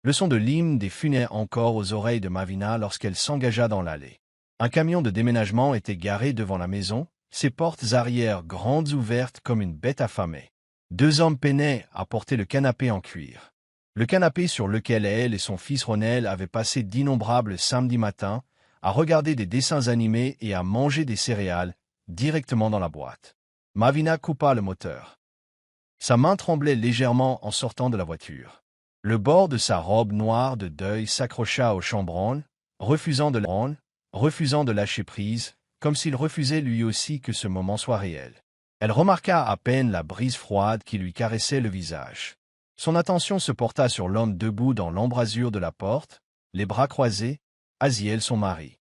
Le son de l'hymne des funérailles encore aux oreilles de Mavina lorsqu'elle s'engagea dans l'allée. Un camion de déménagement était garé devant la maison, ses portes arrière grandes ouvertes comme une bête affamée. Deux hommes peinaient à porter le canapé en cuir. Le canapé sur lequel elle et son fils Ronel avaient passé d'innombrables samedis matins, à regarder des dessins animés et à manger des céréales, directement dans la boîte. Mavina coupa le moteur. Sa main tremblait légèrement en sortant de la voiture. Le bord de sa robe noire de deuil s'accrocha au chambranle, refusant de lâcher prise, comme s'il refusait lui aussi que ce moment soit réel. Elle remarqua à peine la brise froide qui lui caressait le visage. Son attention se porta sur l'homme debout dans l'embrasure de la porte, les bras croisés, Aziel son mari.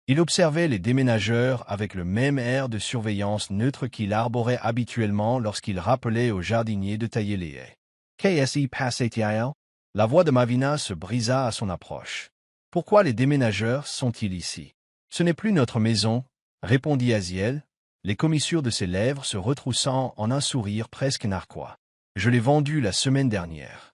Il observait les déménageurs avec le même air de surveillance neutre qu'il arborait habituellement lorsqu'il rappelait au jardinier de tailler les haies. Qu'est-ce passait-il? La voix de Mavina se brisa à son approche. Pourquoi les déménageurs sont-ils ici? Ce n'est plus notre maison, répondit Aziel, les commissures de ses lèvres se retroussant en un sourire presque narquois. Je l'ai vendu la semaine dernière.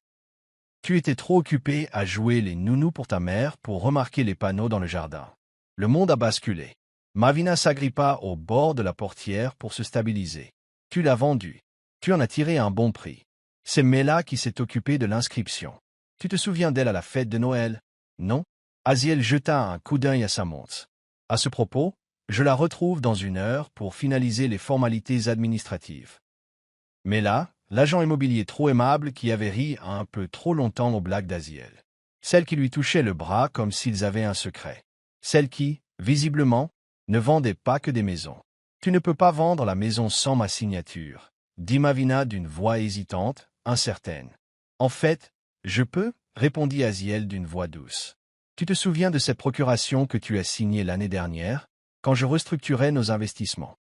Tu étais trop occupé à jouer les nounous pour ta mère pour remarquer les panneaux dans le jardin. Le monde a basculé. Mavina s'agrippa au bord de la portière pour se stabiliser. Tu l'as vendu. Tu en as tiré un bon prix. C'est Mela qui s'est occupée de l'inscription. Tu te souviens d'elle à la fête de Noël? Non? Aziel jeta un coup d'œil à sa montre. À ce propos, je la retrouve dans 1 heure pour finaliser les formalités administratives. Mela, l'agent immobilier trop aimable qui avait ri un peu trop longtemps aux blagues d'Aziel. Celle qui lui touchait le bras comme s'ils avaient un secret. Celle qui, visiblement, ne vendait pas que des maisons. Tu ne peux pas vendre la maison sans ma signature, dit Mavina d'une voix hésitante, incertaine. En fait, je peux, répondit Aziel d'une voix douce. Tu te souviens de cette procuration que tu as signée l'année dernière, quand je restructurais nos investissements?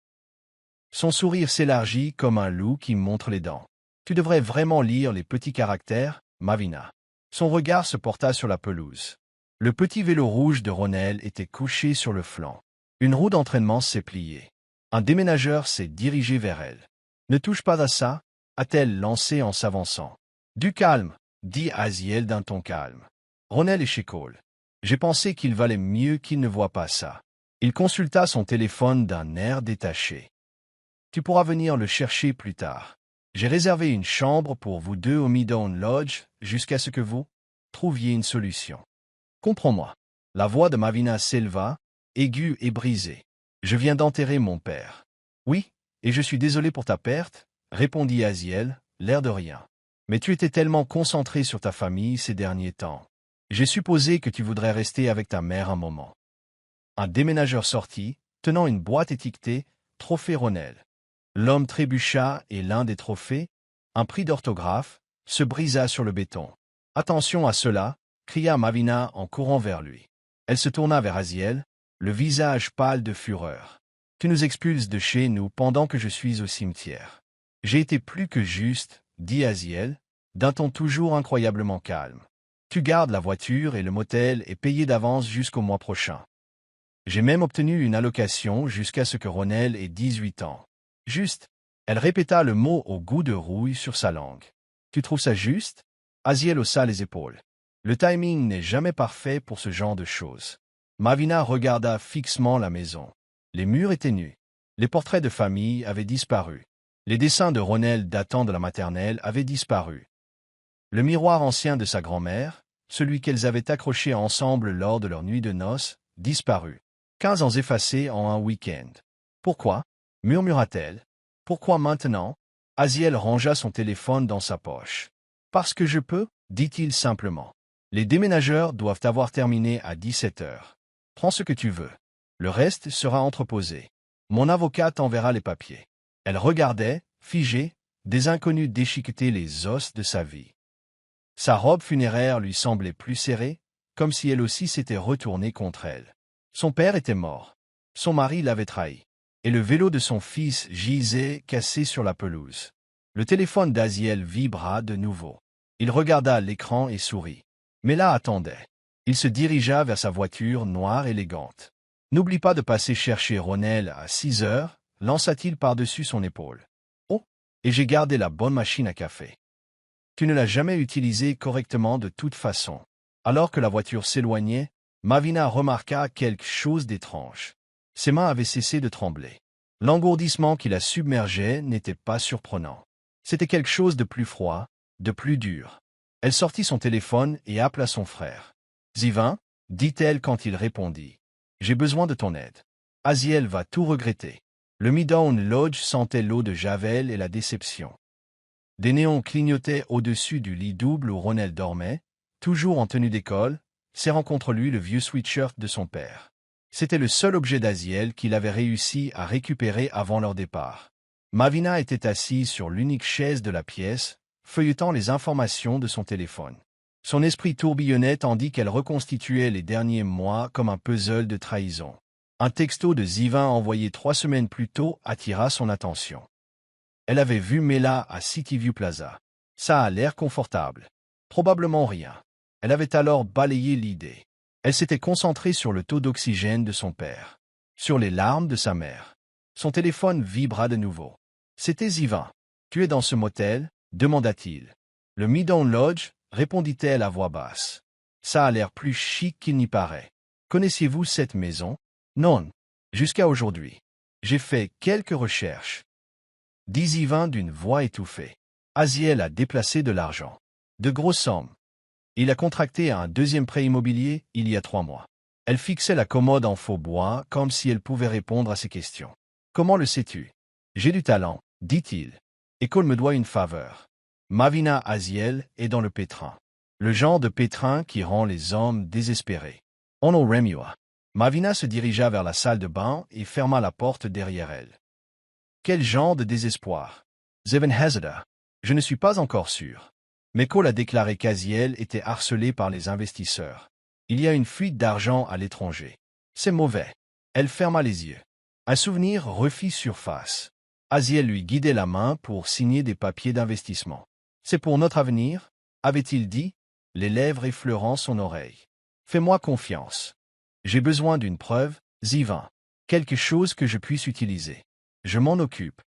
Son sourire s'élargit comme un loup qui montre les dents. Tu devrais vraiment lire les petits caractères, Mavina. Son regard se porta sur la pelouse. Le petit vélo rouge de Ronel était couché sur le flanc. Une roue d'entraînement s'est pliée. Un déménageur s'est dirigé vers elle. Ne touche pas à ça, a-t-elle lancé en s'avançant. Du calme, dit Aziel d'un ton calme. Ronel est chez Cole. J'ai pensé qu'il valait mieux qu'il ne voie pas ça. Il consulta son téléphone d'un air détaché. Tu pourras venir le chercher plus tard. J'ai réservé une chambre pour vous deux au Meadow Lodge jusqu'à ce que vous trouviez une solution. Comprends-moi. La voix de Mavina s'éleva, aiguë et brisée. Je viens d'enterrer mon père. Oui, et je suis désolé pour ta perte, répondit Aziel, l'air de rien. Mais tu étais tellement concentré sur ta famille ces derniers temps. J'ai supposé que tu voudrais rester avec ta mère un moment. Un déménageur sortit, tenant une boîte étiquetée « Trophée Ronel ». L'homme trébucha et l'un des trophées, un prix d'orthographe, se brisa sur le béton. « Attention à cela !» cria Mavina en courant vers lui. Elle se tourna vers Aziel, le visage pâle de fureur. « Tu nous expulses de chez nous pendant que je suis au cimetière. » J'ai été plus que juste, dit Aziel, d'un ton toujours incroyablement calme. Tu gardes la voiture et le motel est payé d'avance jusqu'au mois prochain. J'ai même obtenu une allocation jusqu'à ce que Ronel ait 18 ans. Juste. Elle répéta le mot au goût de rouille sur sa langue. Tu trouves ça juste? Aziel haussa les épaules. Le timing n'est jamais parfait pour ce genre de choses. Mavina regarda fixement la maison. Les murs étaient nus. Les portraits de famille avaient disparu. Les dessins de Ronel datant de la maternelle avaient disparu. Le miroir ancien de sa grand-mère, celui qu'elles avaient accroché ensemble lors de leur nuit de noces, disparut. 15 ans effacés en un week-end. Pourquoi? Murmura-t-elle. Pourquoi maintenant? Aziel rangea son téléphone dans sa poche. Parce que je peux, dit-il simplement. Les déménageurs doivent avoir terminé à 17 heures. Prends ce que tu veux. Le reste sera entreposé. Mon avocat t'enverra les papiers. Elle regardait, figée, des inconnus déchiqueter les os de sa vie. Sa robe funéraire lui semblait plus serrée, comme si elle aussi s'était retournée contre elle. Son père était mort. Son mari l'avait trahi. Et le vélo de son fils gisait cassé sur la pelouse. Le téléphone d'Aziel vibra de nouveau. Il regarda l'écran et sourit. Mais là attendait. Il se dirigea vers sa voiture noire élégante. « N'oublie pas de passer chercher Ronel à 6 heures, lança-t-il par-dessus son épaule. « Oh, et j'ai gardé la bonne machine à café. » Tu ne l'as jamais utilisé correctement de toute façon. Alors que la voiture s'éloignait, Mavina remarqua quelque chose d'étrange. Ses mains avaient cessé de trembler. L'engourdissement qui la submergeait n'était pas surprenant. C'était quelque chose de plus froid, de plus dur. Elle sortit son téléphone et appela son frère. « Zivin » dit-elle quand il répondit. « J'ai besoin de ton aide. Aziel va tout regretter. » Le Midtown Lodge sentait l'eau de Javel et la déception. Des néons clignotaient au-dessus du lit double où Ronel dormait, toujours en tenue d'école, serrant contre lui le vieux sweatshirt de son père. C'était le seul objet d'Aziel qu'il avait réussi à récupérer avant leur départ. Mavina était assise sur l'unique chaise de la pièce, feuilletant les informations de son téléphone. Son esprit tourbillonnait tandis qu'elle reconstituait les derniers mois comme un puzzle de trahison. Un texto de Zivin envoyé 3 semaines plus tôt attira son attention. Elle avait vu Mela à Cityview Plaza. Ça a l'air confortable. Probablement rien. Elle avait alors balayé l'idée. Elle s'était concentrée sur le taux d'oxygène de son père, sur les larmes de sa mère. Son téléphone vibra de nouveau. C'était Zivin. « Tu es dans ce motel ?» demanda-t-il. « Le Midtown Lodge ?» répondit-elle à voix basse. « Ça a l'air plus chic qu'il n'y paraît. Connaissiez-vous cette maison ?»« Non. Jusqu'à aujourd'hui. J'ai fait quelques recherches. » dit Zivin d'une voix étouffée. Aziel a déplacé de l'argent. De grosses sommes. Il a contracté un deuxième prêt immobilier il y a 3 mois. Elle fixait la commode en faux bois comme si elle pouvait répondre à ses questions. « Comment le sais-tu ?»« J'ai du talent, dit-il. École me doit une faveur. Mavina Aziel est dans le pétrin. Le genre de pétrin qui rend les hommes désespérés. Ono remua. » Mavina se dirigea vers la salle de bain et ferma la porte derrière elle. Quel genre de désespoir? Zevin hésita. Je ne suis pas encore sûr. Mais Cole a déclaré qu'Aziel était harcelé par les investisseurs. Il y a une fuite d'argent à l'étranger. C'est mauvais. Elle ferma les yeux. Un souvenir refit surface. Aziel lui guidait la main pour signer des papiers d'investissement. C'est pour notre avenir, avait-il dit, les lèvres effleurant son oreille. Fais-moi confiance. J'ai besoin d'une preuve, Zivin. Quelque chose que je puisse utiliser. Je m'en occupe.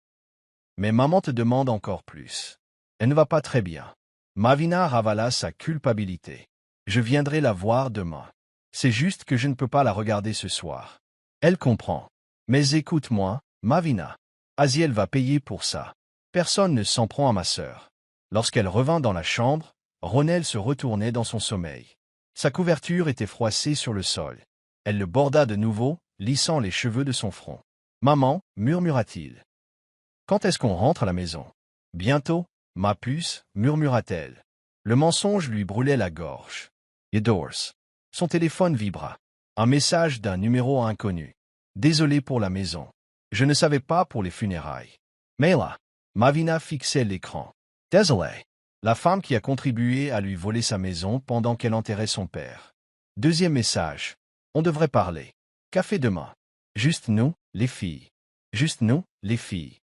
Mais maman te demande encore plus. Elle ne va pas très bien. Mavina ravala sa culpabilité. Je viendrai la voir demain. C'est juste que je ne peux pas la regarder ce soir. Elle comprend. Mais écoute-moi, Mavina. Aziel va payer pour ça. Personne ne s'en prend à ma sœur. Lorsqu'elle revint dans la chambre, Ronel se retournait dans son sommeil. Sa couverture était froissée sur le sol. Elle le borda de nouveau, lissant les cheveux de son front. « Maman, murmura-t-il. Quand est-ce qu'on rentre à la maison? Bientôt, ma puce, murmura-t-elle. Le mensonge lui brûlait la gorge. Edors. Son téléphone vibra. Un message d'un numéro inconnu. Désolé pour la maison. Je ne savais pas pour les funérailles. Mais là, Mavina fixait l'écran. Désolé. La femme qui a contribué à lui voler sa maison pendant qu'elle enterrait son père. Deuxième message. On devrait parler. Café demain. Juste nous, les filles. Juste nous, les filles.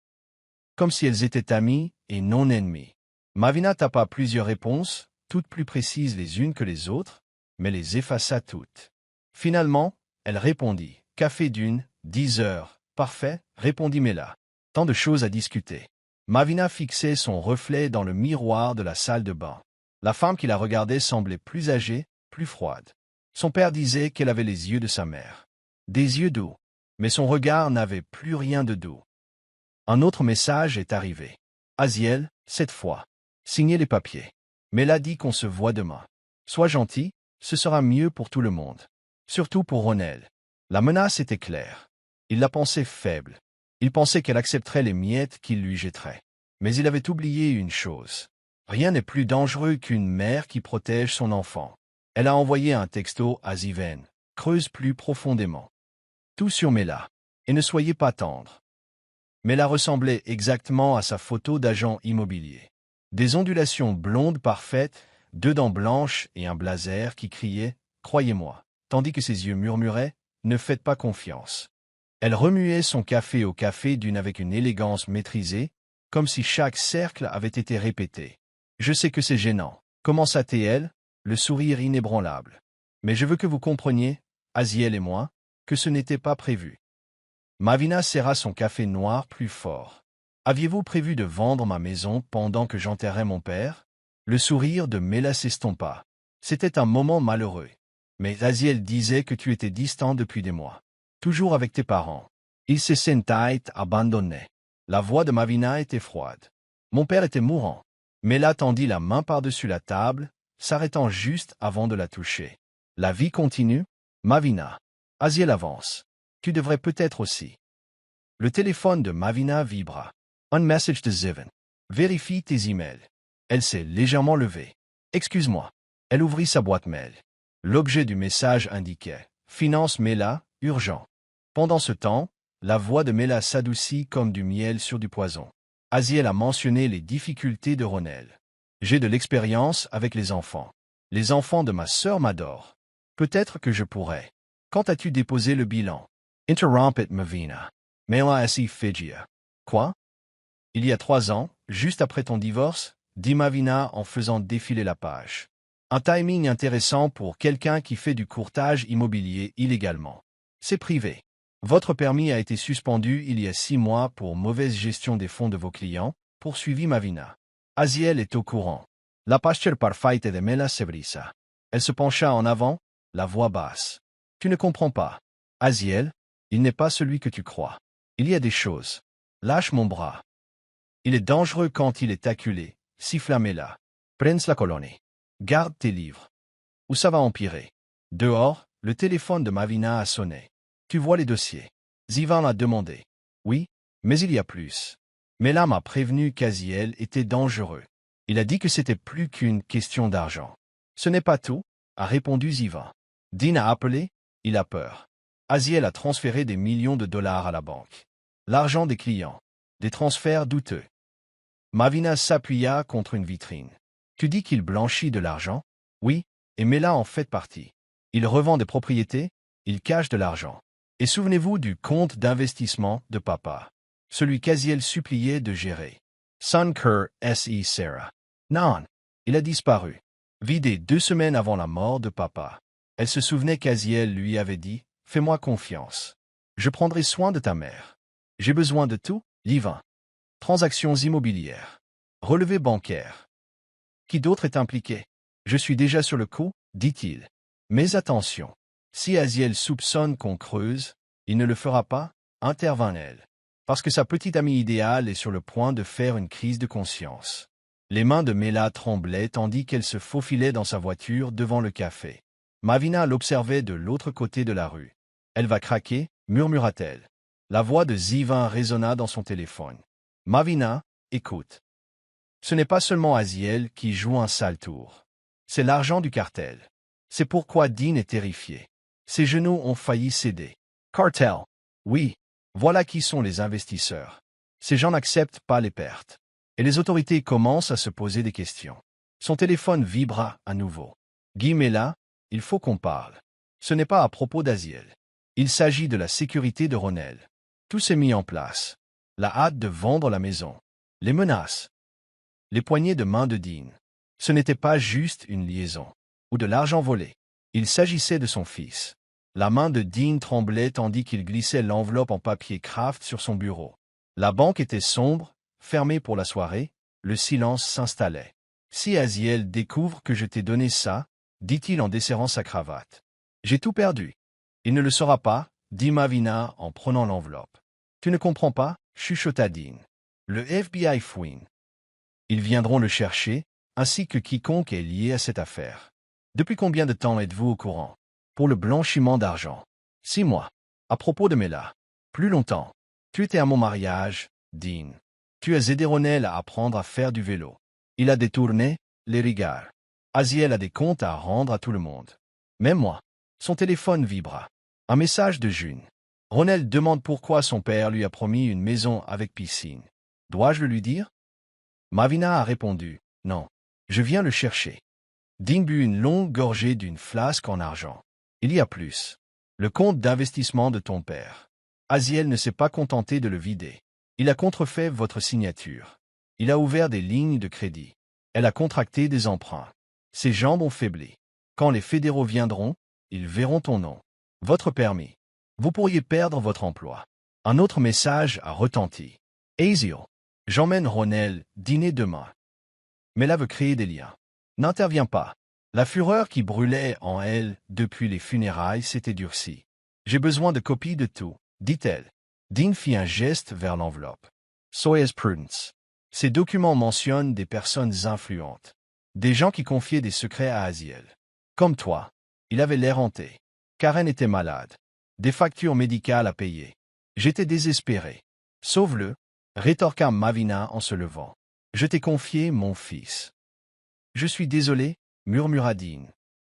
Comme si elles étaient amies et non ennemies. Mavina tapa plusieurs réponses, toutes plus précises les unes que les autres, mais les effaça toutes. Finalement, elle répondit. Café d'une, 10 heures. Parfait, répondit Mela. Tant de choses à discuter. Mavina fixait son reflet dans le miroir de la salle de bain. La femme qui la regardait semblait plus âgée, plus froide. Son père disait qu'elle avait les yeux de sa mère. Des yeux doux. Mais son regard n'avait plus rien de doux. Un autre message est arrivé. Aziel, cette fois. Signez les papiers. Mela dit qu'on se voit demain. Sois gentil, ce sera mieux pour tout le monde. Surtout pour Ronel. La menace était claire. Il la pensait faible. Il pensait qu'elle accepterait les miettes qu'il lui jetterait. Mais il avait oublié une chose. Rien n'est plus dangereux qu'une mère qui protège son enfant. Elle a envoyé un texto à Ziven. Creuse plus profondément. Tout sur Mela. Et ne soyez pas tendre. Mela ressemblait exactement à sa photo d'agent immobilier. Des ondulations blondes parfaites, 2 dents blanches et un blazer qui criait « Croyez-moi », tandis que ses yeux murmuraient « Ne faites pas confiance ». Elle remuait son café au café d'une avec une élégance maîtrisée, comme si chaque cercle avait été répété. « Je sais que c'est gênant », commença-t-elle, le sourire inébranlable. « Mais je veux que vous compreniez, Aziel et moi, que ce n'était pas prévu. » Mavina serra son café noir plus fort. « Aviez-vous prévu de vendre ma maison pendant que j'enterrais mon père? Le sourire de Mela s'estompa. C'était un moment malheureux. Mais Aziel disait que tu étais distant depuis des mois. Toujours avec tes parents. Il se sentait abandonné. La voix de Mavina était froide. Mon père était mourant. Mela tendit la main par-dessus la table, s'arrêtant juste avant de la toucher. La vie continue? Mavina. Aziel avance. Tu devrais peut-être aussi. Le téléphone de Mavina vibra. Un message de Zivan. Vérifie tes emails. Elle s'est légèrement levée. Excuse-moi. Elle ouvrit sa boîte mail. L'objet du message indiquait « Finance Mela, urgent ». Pendant ce temps, la voix de Mela s'adoucit comme du miel sur du poison. Aziel a mentionné les difficultés de Ronel. J'ai de l'expérience avec les enfants. Les enfants de ma sœur m'adorent. Peut-être que je pourrais. Quand as-tu déposé le bilan? Interrompit Mavina. Mela assi Figia. Quoi? Il y a 3 ans, juste après ton divorce, dit Mavina en faisant défiler la page. Un timing intéressant pour quelqu'un qui fait du courtage immobilier illégalement. C'est privé. Votre permis a été suspendu il y a 6 mois pour mauvaise gestion des fonds de vos clients, poursuivit Mavina. Aziel est au courant. La posture parfaite de Mela se brisa. Elle se pencha en avant, la voix basse. Tu ne comprends pas. Aziel, il n'est pas celui que tu crois. Il y a des choses. Lâche mon bras. Il est dangereux quand il est acculé, siffla Mela. Prends la colonie. Garde tes livres. Ou ça va empirer. Dehors, le téléphone de Mavina a sonné. Tu vois les dossiers. Zivan l'a demandé. Oui, mais il y a plus. Mela m'a prévenu qu'Aziel était dangereux. Il a dit que c'était plus qu'une question d'argent. Ce n'est pas tout, a répondu Zivan. Dean a appelé, il a peur. Aziel a transféré des millions de dollars à la banque. L'argent des clients. Des transferts douteux. Mavina s'appuya contre une vitrine. Tu dis qu'il blanchit de l'argent? Oui, et Mela en fait partie. Il revend des propriétés, il cache de l'argent. Et souvenez-vous du compte d'investissement de papa. Celui qu'Aziel suppliait de gérer. Sunker S.E. Sarah. Non, il a disparu. Vidé 2 semaines avant la mort de papa. Elle se souvenait qu'Aziel lui avait dit « Fais-moi confiance. Je prendrai soin de ta mère. J'ai besoin de tout, Livin. Transactions immobilières. Relevé bancaire. Qui d'autre est impliqué? Je suis déjà sur le coup, dit-il. Mais attention. Si Aziel soupçonne qu'on creuse, il ne le fera pas, intervint-elle. Parce que sa petite amie idéale est sur le point de faire une crise de conscience. Les mains de Mela tremblaient tandis qu'elle se faufilait dans sa voiture devant le café. Mavina l'observait de l'autre côté de la rue. Elle va craquer, murmura-t-elle. La voix de Zivan résonna dans son téléphone. Mavina, écoute. Ce n'est pas seulement Aziel qui joue un sale tour. C'est l'argent du cartel. C'est pourquoi Dean est terrifié. Ses genoux ont failli céder. Cartel. Oui. Voilà qui sont les investisseurs. Ces gens n'acceptent pas les pertes. Et les autorités commencent à se poser des questions. Son téléphone vibra à nouveau. Guy Mela, il faut qu'on parle. Ce n'est pas à propos d'Aziel. Il s'agit de la sécurité de Ronel. Tout s'est mis en place. La hâte de vendre la maison. Les menaces. Les poignées de main de Dean. Ce n'était pas juste une liaison. Ou de l'argent volé. Il s'agissait de son fils. La main de Dean tremblait tandis qu'il glissait l'enveloppe en papier craft sur son bureau. La banque était sombre, fermée pour la soirée, le silence s'installait. Si Aziel découvre que je t'ai donné ça, dit-il en desserrant sa cravate. J'ai tout perdu. Il ne le saura pas, dit Mavina en prenant l'enveloppe. Tu ne comprends pas, chuchota Dean. Le FBI fouine. Ils viendront le chercher, ainsi que quiconque est lié à cette affaire. Depuis combien de temps êtes-vous au courant? Pour le blanchiment d'argent. 6 mois. À propos de Mela. Plus longtemps. Tu étais à mon mariage, Dean. Tu as aidé Ronel à apprendre à faire du vélo. Il a détourné les regards. Aziel a des comptes à rendre à tout le monde. Même moi. Son téléphone vibra. Un message de June. Ronel demande pourquoi son père lui a promis une maison avec piscine. Dois-je le lui dire? Mavina a répondu, non. Je viens le chercher. Dean but une longue gorgée d'une flasque en argent. Il y a plus. Le compte d'investissement de ton père. Aziel ne s'est pas contenté de le vider. Il a contrefait votre signature. Il a ouvert des lignes de crédit. Elle a contracté des emprunts. Ses jambes ont faibli. Quand les fédéraux viendront, ils verront ton nom. Votre permis. Vous pourriez perdre votre emploi. Un autre message a retenti. Aziel. J'emmène Ronel dîner demain. Mela veut créer des liens. N'interviens pas. La fureur qui brûlait en elle depuis les funérailles s'était durcie. J'ai besoin de copies de tout, dit-elle. Dean fit un geste vers l'enveloppe. Soyez prudence. Ces documents mentionnent des personnes influentes. Des gens qui confiaient des secrets à Aziel. Comme toi. Il avait l'air hanté. Karen était malade. Des factures médicales à payer. J'étais désespéré. Sauve-le, rétorqua Mavina en se levant. Je t'ai confié mon fils. Je suis désolé, murmura Dean.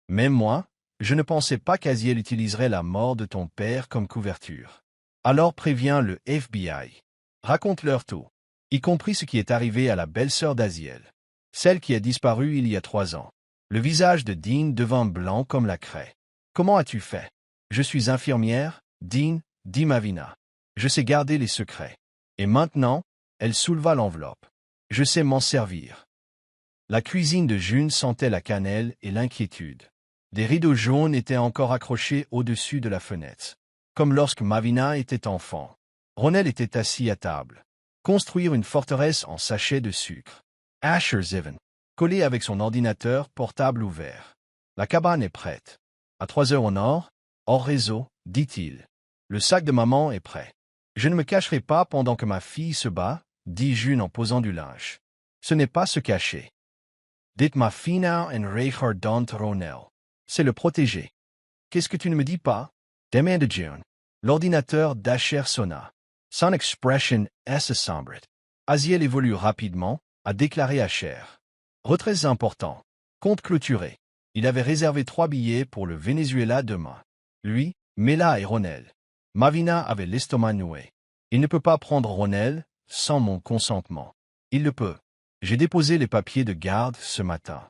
Même moi, je ne pensais pas qu'Aziel utiliserait la mort de ton père comme couverture. Alors préviens le FBI. Raconte-leur tout, y compris ce qui est arrivé à la belle-sœur d'Aziel, celle qui a disparu il y a 3 ans. Le visage de Dean devint blanc comme la craie. Comment as-tu fait? Je suis infirmière, Dean, dit Mavina. Je sais garder les secrets. Et maintenant, elle souleva l'enveloppe. Je sais m'en servir. La cuisine de June sentait la cannelle et l'inquiétude. Des rideaux jaunes étaient encore accrochés au-dessus de la fenêtre. Comme lorsque Mavina était enfant. Ronel était assis à table. Construire une forteresse en sachets de sucre. Asher Ziven, collé avec son ordinateur portable ouvert. La cabane est prête. À 3 heures au nord, hors réseau, dit-il. Le sac de maman est prêt. Je ne me cacherai pas pendant que ma fille se bat, dit June en posant du linge. Ce n'est pas se cacher. Dites ma fina en reicher dont Ronel. C'est le protéger. Qu'est-ce que tu ne me dis pas? Demanda June. L'ordinateur d'Asher sonna. Son expression est sombre. Aziel évolue rapidement, a déclaré Asher. Retraits importants. Compte clôturé. Il avait réservé 3 billets pour le Venezuela demain. Lui, Mela et Ronel. Mavina avait l'estomac noué. Il ne peut pas prendre Ronel sans mon consentement. Il le peut. J'ai déposé les papiers de garde ce matin.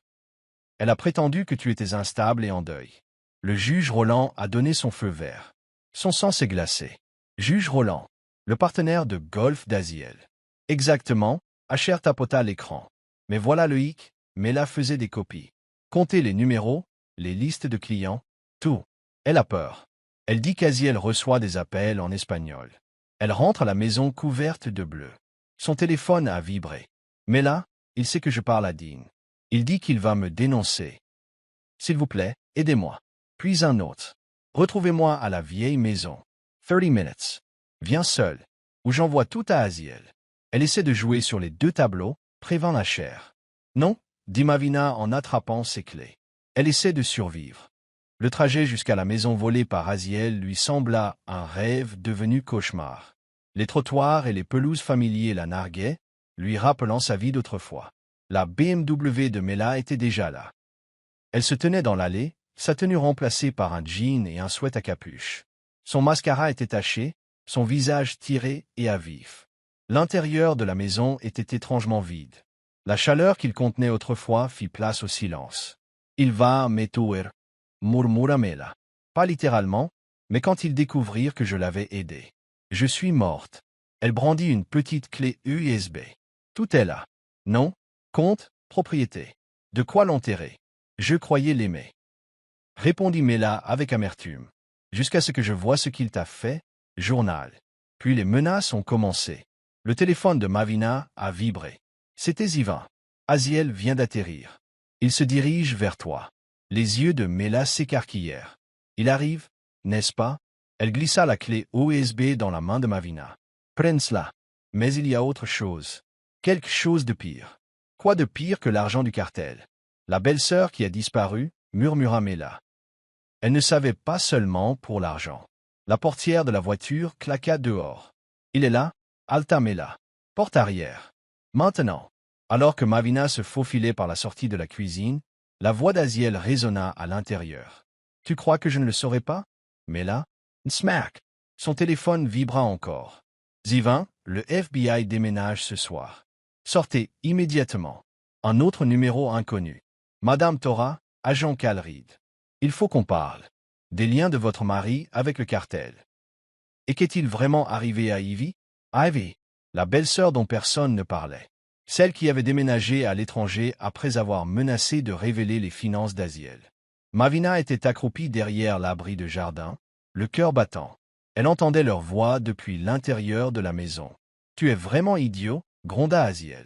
Elle a prétendu que tu étais instable et en deuil. Le juge Roland a donné son feu vert. Son sang s'est glacé. Juge Roland, le partenaire de golf d'Aziel. Exactement, Asher tapota l'écran. Mais voilà le hic, Mela faisait des copies. Comptez les numéros, les listes de clients, tout. Elle a peur. Elle dit qu'Aziel reçoit des appels en espagnol. Elle rentre à la maison couverte de bleu. Son téléphone a vibré. Mais là, il sait que je parle à Dean. Il dit qu'il va me dénoncer. S'il vous plaît, aidez-moi. Puis un autre. Retrouvez-moi à la vieille maison. 30 minutes. Viens seul. Ou j'envoie tout à Aziel. Elle essaie de jouer sur les 2 tableaux, prévint la chair. Non, dit Mavina en attrapant ses clés. Elle essaie de survivre. Le trajet jusqu'à la maison volée par Aziel lui sembla un rêve devenu cauchemar. Les trottoirs et les pelouses familiers la narguaient, lui rappelant sa vie d'autrefois. La BMW de Mela était déjà là. Elle se tenait dans l'allée, sa tenue remplacée par un jean et un sweat à capuche. Son mascara était taché, son visage tiré et à vif. L'intérieur de la maison était étrangement vide. La chaleur qu'il contenait autrefois fit place au silence. Il va m'étouer, murmura Mela. Pas littéralement, mais quand ils découvrirent que je l'avais aidé. Je suis morte. Elle brandit une petite clé USB. Tout est là. Nom, compte, propriété. De quoi l'enterrer? Je croyais l'aimer. Répondit Mela avec amertume. Jusqu'à ce que je voie ce qu'il t'a fait, journal. Puis les menaces ont commencé. Le téléphone de Mavina a vibré. C'était Zivan. Aziel vient d'atterrir. Il se dirige vers toi. Les yeux de Mela s'écarquillèrent. Il arrive, n'est-ce pas? Elle glissa la clé USB dans la main de Mavina. Prends cela. Mais il y a autre chose. Quelque chose de pire. Quoi de pire que l'argent du cartel? La belle-sœur qui a disparu, murmura Mela. Elle ne savait pas seulement pour l'argent. La portière de la voiture claqua dehors. Il est là, halta Mela. Porte arrière. Maintenant. Alors que Mavina se faufilait par la sortie de la cuisine, la voix d'Aziel résonna à l'intérieur. Tu crois que je ne le saurais pas? Mela? Smack! Son téléphone vibra encore. Zivan, le FBI déménage ce soir. Sortez immédiatement. Un autre numéro inconnu. Madame Tora, agent Calreed. Il faut qu'on parle. Des liens de votre mari avec le cartel. Et qu'est-il vraiment arrivé à Ivy? Ivy, la belle-sœur dont personne ne parlait. Celle qui avait déménagé à l'étranger après avoir menacé de révéler les finances d'Aziel. Mavina était accroupie derrière l'abri de jardin, le cœur battant. Elle entendait leur voix depuis l'intérieur de la maison. Tu es vraiment idiot, gronda Aziel.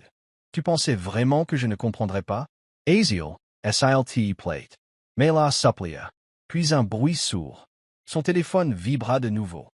Tu pensais vraiment que je ne comprendrais pas? Asiel, SILTE plate. Mela supplia. Puis un bruit sourd. Son téléphone vibra de nouveau.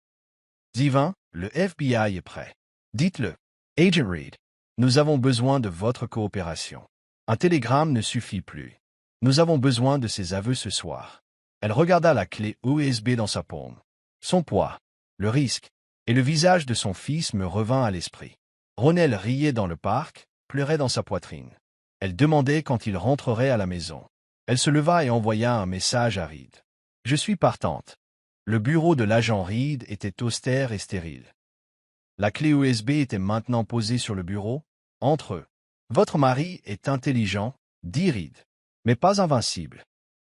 Divin, le FBI est prêt. Dites-le. Agent Reed, nous avons besoin de votre coopération. Un télégramme ne suffit plus. Nous avons besoin de ses aveux ce soir. Elle regarda la clé USB dans sa paume. Son poids, le risque, et le visage de son fils me revint à l'esprit. Ronel riait dans le parc, pleurait dans sa poitrine. Elle demandait quand il rentrerait à la maison. Elle se leva et envoya un message à Reed. Je suis partante. Le bureau de l'agent Reed était austère et stérile. La clé USB était maintenant posée sur le bureau, entre eux. Votre mari est intelligent, dit Reed, mais pas invincible.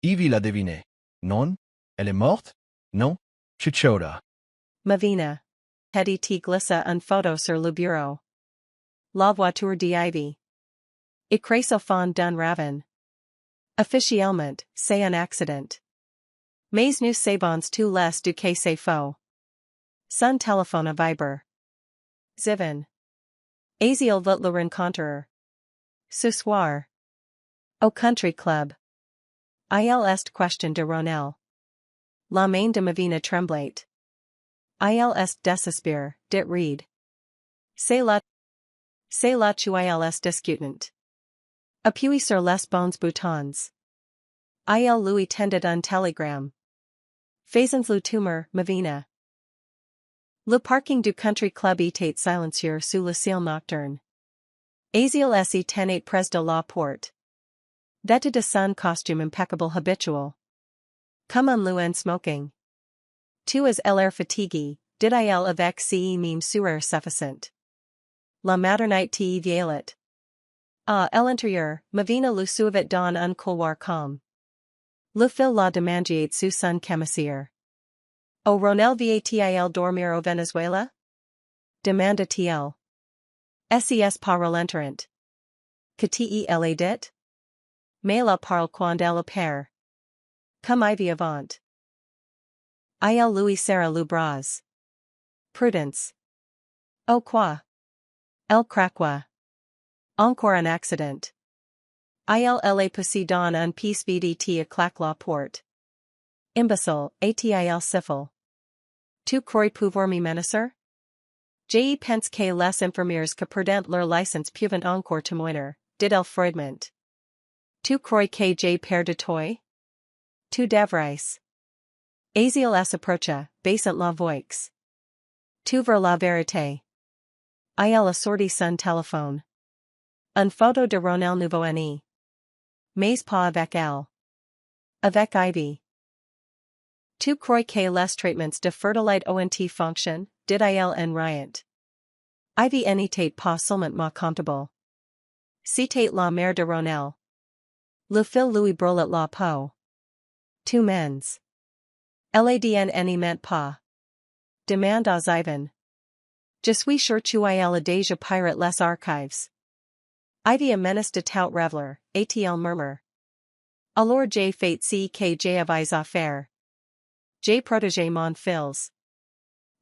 Evie l'a deviné. Non? Elle est morte? Non? Chichoda. Mavina. Hedi T glissa un photo sur le bureau. La voiture d'Ivy. Icrasophone d'un raven. Officiellement, c'est un accident. Mais nous savons tout les du que c'est faux. Son téléphone à Viber. Zivan. Asiel veut le rencontrer. Ce soir. Au country club. Il est question de Ronel. La main de Mavina tremblait. Il est désespéré, dit Reed. C'est là tu il est discutant. Appui sur les bons boutons. Il lui tendait un télégramme. Faisons le tumeur, Mavina. Le parking du country club était silencieux sous le ciel nocturne. Asiel se tenait près de la porte. Vêtu de son costume impeccable habitual. Comme un loup smoking. Tu as l'air fatigué, dit-il avec ce même sourire suffisant. La maternité vieillit. À l'intérieur, Mavina le suivait dans un couloir calme. Le fil la demandiait sous son commissaire. O Ronel va-t-il dormir au Venezuela? Demanda-t-il. Ses pas relentarant. Que-t-il dit? Mais la parle quand elle perd. Comme Ivy avant. Il lui serra le bras. Prudence. Oh quoi? El craquois. Encore un accident. Il est passé dans un piece vdt à claque la porte. Imbécile, a-t-il siffle. Tu crois pouvoir me menacer? Je pense que les infirmières que perdent leur licence peuvent encore témoigner, dit-elle froidement. Tu crois que je perds de toi? Tu devrais. Asiel s'approcha, baissant la voix. Tu veux la vérité. Il assortit son téléphone. Une photo de Ronel Nouveau-Ni. Mais pas avec elle. Avec Ivy. Tu crois que les traitements de fertilité ont fonction, dit-il en riant. Ivy n'était pas seulement comptable. C'était la mère de Ronel. Le fil lui brûlait la peau. Tu mens. L'adn n'y ment pas. Demande à Ivan. Je suis sûr tu as déjà pirate les archives. Ivy a menace de tout reveler, a-t-il murmure. Alors j'ai fait ce que j'avais à faire. J'ai protégé mon fils.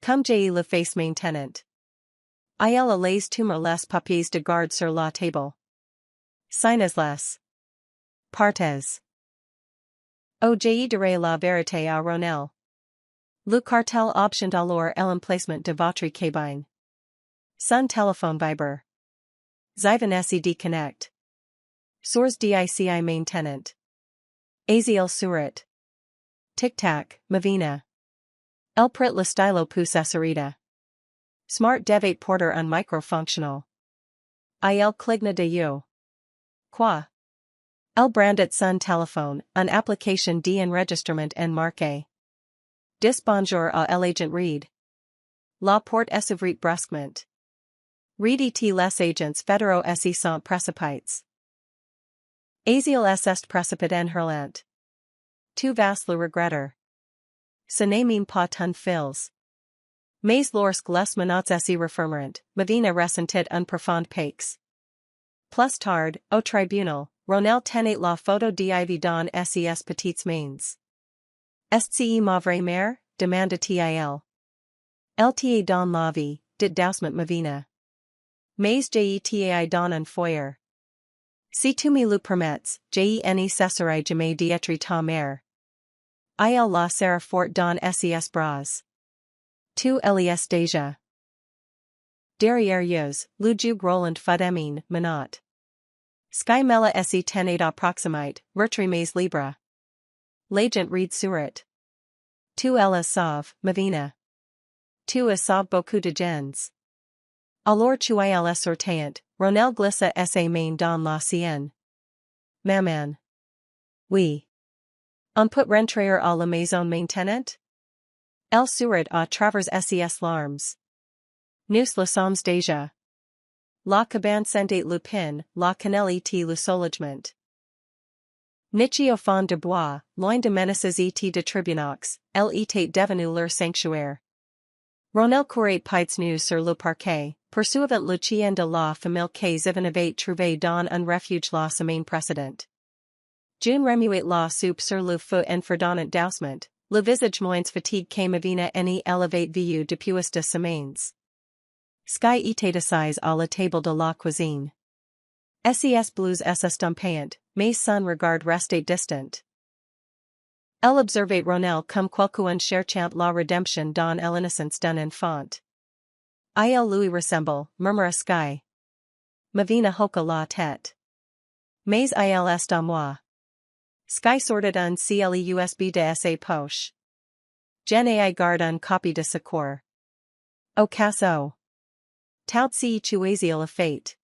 Comme j'ai le face maintenant. Il a les tumeurs les papiers de garde sur la table. Signez-les. Partez. Oh j'ai dirai la vérité à Ronel. Le cartel obtient alors l'emplacement de votre cabine. Son téléphone vibre. Zivan se déconnecte. Source dici maintenant. Asiel sourit. Tic-tac, Mavina. El prit le stylo poussasserita. Smart devate porter un microfunctional. Il cligna de you. Quoi? El brandet son téléphone, une application d'enregistrement en marque. Dis bonjour à l'agent Reed. La porte s'ouvrit brusquement. Reed et les agents fédéraux se sont précipités. Asiel est précipité en hurlant. Tu vas le regretter. Ce n'est même pas ton fils. Mais lorsque les menottes se refermeront, Mavina ressentit un profond paix. Plus tard, au tribunal, Ronel tenait la photo d'Ivy dans ses petites mains. Est-ce ma vraie mère? Demanda-t-il. LTA dans la vie, dit doucement Mavina. Mais jetai don un foyer. Si tu me le permets, je cesserai jamais d'être ta mère. Il la sera fort don ses bras. Tu les déjà. Derrière yeux, le jug Roland fademine, menot. Sky mela se tenait à proximite, retri mes libre. L'agent read surit. Tu ella sauve, Mavina. Tu es sauve beaucoup de gens. Alors tu il sortant, Ronel glissa sa main dans la sienne. Maman. Oui. On peut rentrer à la maison maintenant? Elle sourit à travers ses larmes. Nous le sommes déjà. La cabane sentait lupin, la cannelle et le soulagement. Nichi au fond de bois, loin de menaces et de tribunox, elle était devenue leur sanctuaire. Ronel courait pieds nus sur le parquet, poursuivant le chien de la famille qu'ils avaient trouvé dans un refuge la semaine précédente. June remuait la soupe sur le feu en fredonnant doucement, le visage moins fatigue que Mavina ni élevait vu depuis de semaines. Sky était assise à la table de la cuisine. Ses blues s'estampant, mais son regard restait distant. Elle observait Ronel comme quelqu'un cherchant la redemption dans l'innocence d'un enfant. Il lui ressemble, murmura Sky. Mavina hocha la tête. Mais il est à moi. Sky sorted un clé USB de sa poche. Jen ai garde un copie de secours. Au cas où. Tout si chuasil a fate.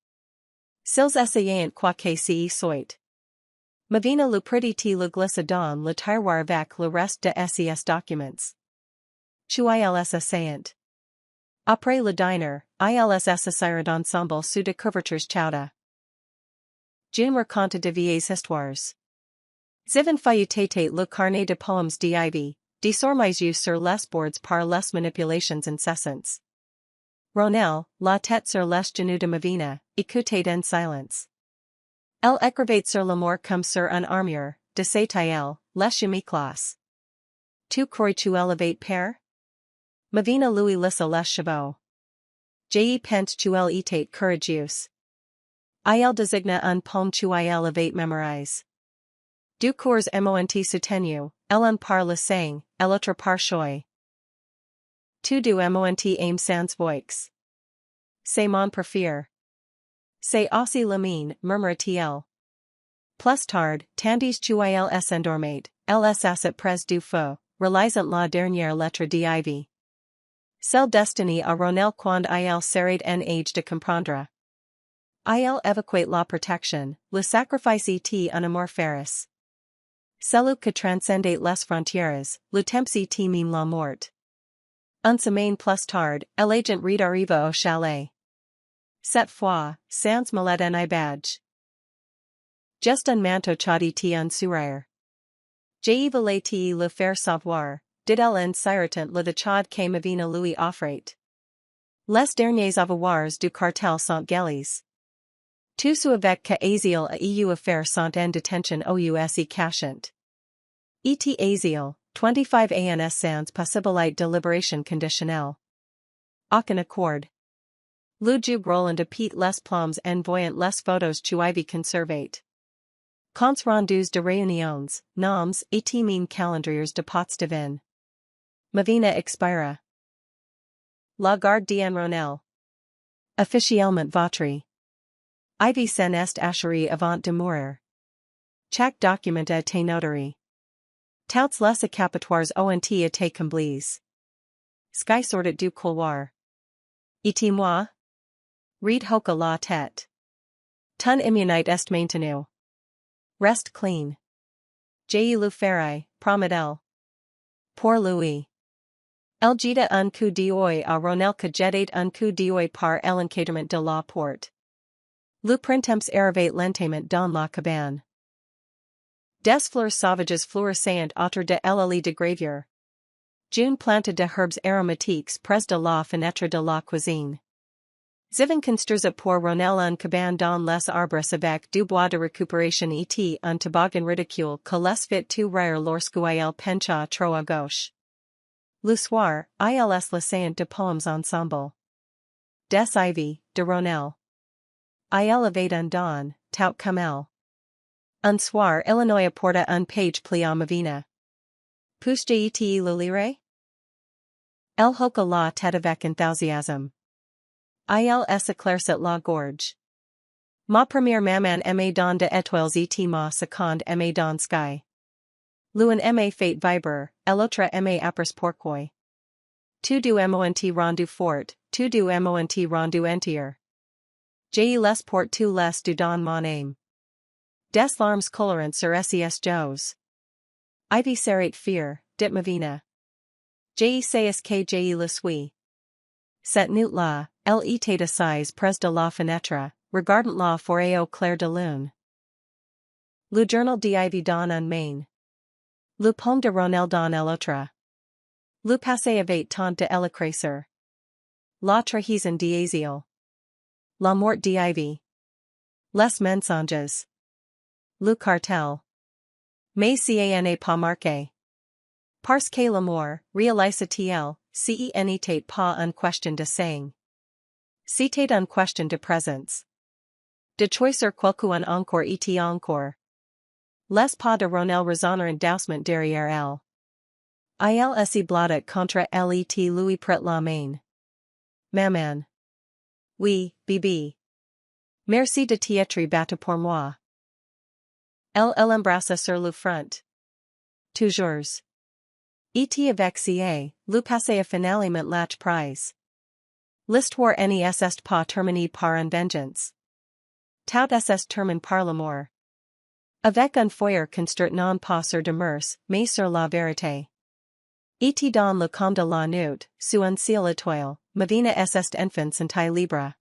Sils essayant quoi que si soit. Mavina le petit le glissa dans le tiroir avec le reste de ses documents. Ils essayant. Après le dîner, ils s'assirent ensemble sous de couvertures chaudes. June raconte de vieilles histoires. Zivan feuilletait le carnet de poèmes d'Ivy, désormais sur les boards par les manipulations incessantes. Ronel, la tête sur les genoux de Mavina, écoutait en silence. Elle écrivait sur l'amour comme sur un armure, de ses tailles, les chemiclas. Tu crois tu élevate père? Mavina lui lissa les chevaux. Je pent tu el etate courageuse. Il designa un poème tu il elevate mémorise. Du cours mont soutenu, elle en parle sang, l'autre par choix. Tu du mont aime sans voix. C'est mon préféré. C'est aussi le mien, murmura-t-il. Plus tard, tandis tu ils endormait, elles asset pres du feu, relisant la dernière lettre d'Ivy. Celle destinée à Ronel quand il serait en âge de comprendre. Il évacuait la protection, le sacrifice et un amour féroce. Celui que transcendait les frontières, le temps et même la mort. Un semaine plus tard, l'agent Reed arriva au chalet. Cette fois, sans malade en badge. Just un manteau chaudi un sourire. Je voulais le faire savoir, dit-elle en sirotant le de chad que Mavina lui offrait. Les derniers avoirs du cartel sont gelés. Tout ce avec que Azil a eu affaire sont en detention aux cachant. Et Azil, 25 ans sans possibilité de libération conditionnelle. Aucun accord. Le jug Roland a pete les plombs envoyant les photos tu Ivy conservate. Comptes rendus de réunions, noms et même calendriers de pots de vin. Mavina expira. La garde d'en Ronel. Officiellement votre. Ivy sen est acherie avant de mourir. Chaque document a été notary. Touts les accapatoires ont été comblés. Sky sortit du couloir. Et moi? Read hoca la tête. Ton immunite est maintenu. Rest clean. Je le ferai, promet elle. Pour Louis. El jeta un coup d'oeil à Ronel que jetait un coup d'oeil par l'encadrement de la porte. Le printemps arrivait lentement dans la cabane. Des fleurs sauvages flourissant autour de l'allée de gravure. June planted de herbes aromatiques près de la fenêtre de la cuisine. Zivan construisa pour Ronel un cabane dans les arbres avec du bois de récupération et un toboggan ridicule que les fit tout rire lorsqu'il pencha trop à gauche. Le soir, ils laissant de poèmes ensemble. Des Ivy, de Ronel. I elevate un don, tout camel. Un soir Illinois porta un page plia mavina. Pousse jete le lire? El hoca la tête avec enthusiasme. Il s'éclaircit la gorge. Ma première maman aimait dans de étoiles et ma seconde aimait dans sky. L'un aimait fate vibre, l'autre aimait apres pourquoi. Tu du mont rendu fort, tu du mont rendu entier. J'ai les port tu les du don mon âme. Des larmes colorant sur ses joues. Ivy serrate fear, dit mavina. J'ai sais que j'ai le suis. Cette nuit là, elle était assise près de la fenêtre, regardant la forêt au clair de lune. Le journal d'Ivy dans un main. Le pomme de Ronel dans l'autre. Le passé avait tant de l'écraser. La trahison d'Azio. La mort d'Ivy. Les mensonges. Le cartel. Mais c'en pas marqué. Parce que l'amour, réalise-t-il, n'était pas une question de sang. C'était une question de présence. De choisir quelqu'un encore et encore. Les pas de Ronel raisonnèrent doucement derrière elle. Il s'y blotta contre elle et lui prit la main. Maman. Oui, bébé. Merci de t'être battu pour moi. Elle l'embrassa sur le front. Toujours. Et avec ca, le passé a finalement lâche prise. L'histoire n'est pas terminée par une vengeance. Tout est terminé par l'amour. Avec un foyer construit non pas sur de mœurs, mais sur la vérité. Et dans le comme de la nuit, sous un ciel étoile, mavina est enfant senti libre.